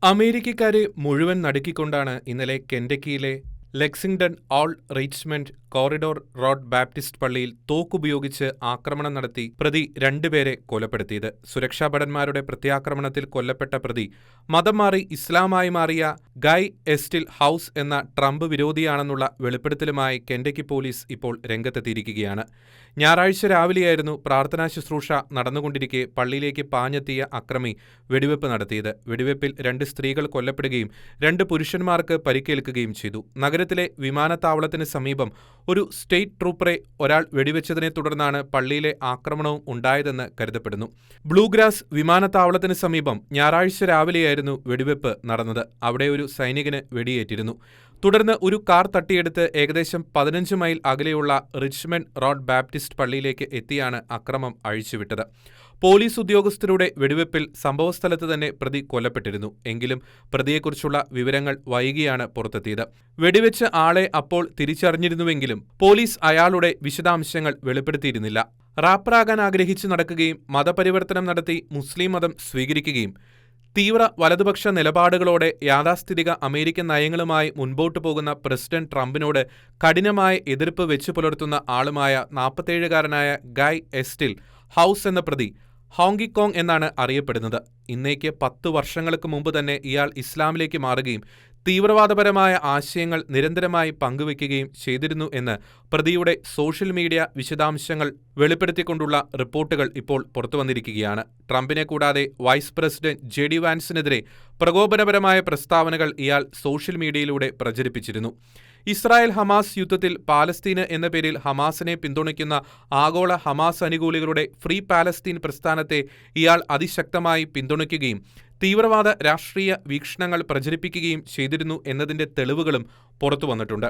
അമേരിക്കക്കാരെ മുഴുവൻ നടുക്കിക്കൊണ്ടാണ് ഇന്നലെ കെന്റക്കിയിലെ ലെക്സിംഗ്ടൺ ഓൾ റിച്ച്മണ്ട് കോറിഡോർ റോഡ് ബാപ്റ്റിസ്റ്റ് പള്ളിയിൽ തോക്കുപയോഗിച്ച് ആക്രമണം നടത്തി പ്രതി രണ്ടുപേരെ കൊലപ്പെടുത്തിയത്. സുരക്ഷാഭടന്മാരുടെ പ്രത്യാക്രമണത്തിൽ കൊല്ലപ്പെട്ട പ്രതി മതം മാറി ഇസ്ലാമായി മാറിയ ഗൈ എസ്റ്റിൽ ഹൗസ് എന്ന ട്രംപ് വിരോധിയാണെന്നുള്ള വെളിപ്പെടുത്തലുമായി കെന്റക്കി പോലീസ് ഇപ്പോൾ രംഗത്തെത്തിയിരിക്കുകയാണ്. ഞായറാഴ്ച രാവിലെയായിരുന്നു പ്രാർത്ഥനാ ശുശ്രൂഷ നടന്നുകൊണ്ടിരിക്കെ പള്ളിയിലേക്ക് പാഞ്ഞെത്തിയ അക്രമി വെടിവെപ്പ് നടത്തിയത്. വെടിവെപ്പിൽ 2 സ്ത്രീകൾ കൊല്ലപ്പെടുകയും 2 പുരുഷന്മാർക്ക് പരിക്കേൽക്കുകയും ചെയ്തു. നഗരത്തിലെ വിമാനത്താവളത്തിന് സമീപം ഒരു സ്റ്റേറ്റ് ട്രൂപ്പറെ ഒരാൾ വെടിവെച്ചതിനെ തുടർന്നാണ് പള്ളിയിലെ ആക്രമണവും ഉണ്ടായതെന്ന് കരുതപ്പെടുന്നു. ബ്ലൂഗ്രാസ് വിമാനത്താവളത്തിന് സമീപം ഞായറാഴ്ച രാവിലെയായിരുന്നു വെടിവെപ്പ് നടന്നത്. അവിടെ ഒരു സൈനികന് വെടിയേറ്റിരുന്നു. തുടർന്ന് ഒരു കാർ തട്ടിയെടുത്ത് ഏകദേശം 15 മൈൽ അകലെയുള്ള റിച്ച്മണ്ട് റോഡ് ബാപ്റ്റിസ്റ്റ് പള്ളിയിലേക്ക് എത്തിയാണ് അക്രമം അഴിച്ചുവിട്ടത്. പോലീസ് ഉദ്യോഗസ്ഥരുടെ വെടിവെപ്പിൽ സംഭവസ്ഥലത്ത് തന്നെ പ്രതി കൊല്ലപ്പെട്ടിരുന്നു. എങ്കിലും പ്രതിയെക്കുറിച്ചുള്ള വിവരങ്ങൾ വൈകിയാണ് പുറത്തെത്തിയത്. വെടിവെച്ച ആളെ അപ്പോൾ തിരിച്ചറിഞ്ഞിരുന്നുവെങ്കിലും പോലീസ് അയാളുടെ വിശദാംശങ്ങൾ വെളിപ്പെടുത്തിയിരുന്നില്ല. റാപ്പറാകാൻ ആഗ്രഹിച്ചു നടക്കുകയും മതപരിവർത്തനം നടത്തി മുസ്ലിം മതം സ്വീകരിക്കുകയും തീവ്ര വലതുപക്ഷ നിലപാടുകളോടെ യാഥാസ്ഥിതിക അമേരിക്കൻ നയങ്ങളുമായി മുൻപോട്ടു പോകുന്ന പ്രസിഡന്റ് ട്രംപിനോട് കഠിനമായ എതിർപ്പ് വെച്ചു പുലർത്തുന്ന ആളുമായ 47-കാരനായ ഗൈ എസ്റ്റിൽ ഹൗസ് എന്ന പ്രതി ഹോങ്കിക്കോങ് എന്നാണ് അറിയപ്പെടുന്നത്. ഇന്നേക്ക് 10 വർഷങ്ങൾക്ക് മുമ്പ് തന്നെ ഇയാൾ ഇസ്ലാമിലേക്ക് മാറുകയും തീവ്രവാദപരമായ ആശയങ്ങൾ നിരന്തരമായി പങ്കുവയ്ക്കുകയും ചെയ്തിരുന്നു എന്ന് പ്രതിയുടെ സോഷ്യൽ മീഡിയ വിശദാംശങ്ങൾ വെളിപ്പെടുത്തിക്കൊണ്ടുള്ള റിപ്പോർട്ടുകൾ ഇപ്പോൾ പുറത്തുവന്നിരിക്കുകയാണ്. ട്രംപിനെ കൂടാതെ വൈസ് പ്രസിഡന്റ് JD വാൻസിനെതിരെ പ്രകോപനപരമായ പ്രസ്താവനകൾ ഇയാൾ സോഷ്യൽ മീഡിയയിലൂടെ പ്രചരിപ്പിച്ചിരുന്നു. ഇസ്രായേൽ ഹമാസ് യുദ്ധത്തിൽ പാലസ്തീന് എന്ന പേരിൽ ഹമാസിനെ പിന്തുണയ്ക്കുന്ന ആഗോള ഹമാസ് അനുകൂലികളുടെ ഫ്രീ പാലസ്തീൻ പ്രസ്ഥാനത്തെ ഇയാൾ അതിശക്തമായി പിന്തുണയ്ക്കുകയും തീവ്രവാദ രാഷ്ട്രീയ വീക്ഷണങ്ങൾ പ്രചരിപ്പിക്കുകയും ചെയ്തിരുന്നു എന്നതിന്റെ തെളിവുകളും പുറത്തുവന്നിട്ടുണ്ട്.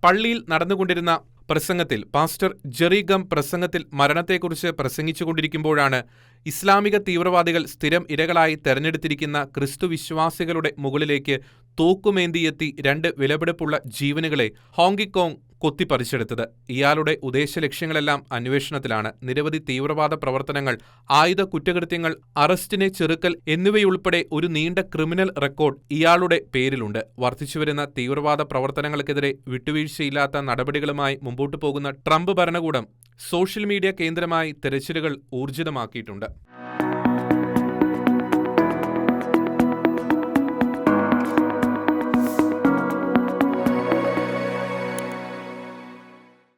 പള്ളിയിൽ നടന്നുകൊണ്ടിരുന്ന പ്രസംഗത്തിൽ പാസ്റ്റർ ജെറി ഗം പ്രസംഗത്തിൽ മരണത്തെക്കുറിച്ച് പ്രസംഗിച്ചുകൊണ്ടിരിക്കുമ്പോഴാണ് ഇസ്ലാമിക തീവ്രവാദികൾ സ്ഥിരം ഇരകളായി തെരഞ്ഞെടുത്തിരിക്കുന്ന ക്രിസ്തുവിശ്വാസികളുടെ മുകളിലേക്ക് തോക്കുമേന്തിയെത്തി 2 വിലപിടിപ്പുള്ള ജീവനുകളെ ഹോങ്കിക്കോങ് കൊത്തിപ്പറിച്ചെടുത്തത്. ഇയാളുടെ ഉദ്ദേശലക്ഷ്യങ്ങളെല്ലാം അന്വേഷണത്തിലാണ്. നിരവധി തീവ്രവാദ പ്രവർത്തനങ്ങൾ, ആയുധ കുറ്റകൃത്യങ്ങൾ, അറസ്റ്റിനെ ചെറുക്കൽ എന്നിവയുൾപ്പെടെ ഒരു നീണ്ട ക്രിമിനൽ റെക്കോർഡ് ഇയാളുടെ പേരിലുണ്ട്. വർദ്ധിച്ചുവരുന്ന തീവ്രവാദ പ്രവർത്തനങ്ങൾക്കെതിരെ വിട്ടുവീഴ്ചയില്ലാത്ത നടപടികളുമായി മുമ്പോട്ടു പോകുന്ന ട്രംപ് ഭരണകൂടം സോഷ്യൽ മീഡിയ കേന്ദ്രമായി തെരച്ചിലുകൾ ഊർജിതമാക്കിയിട്ടുണ്ട്.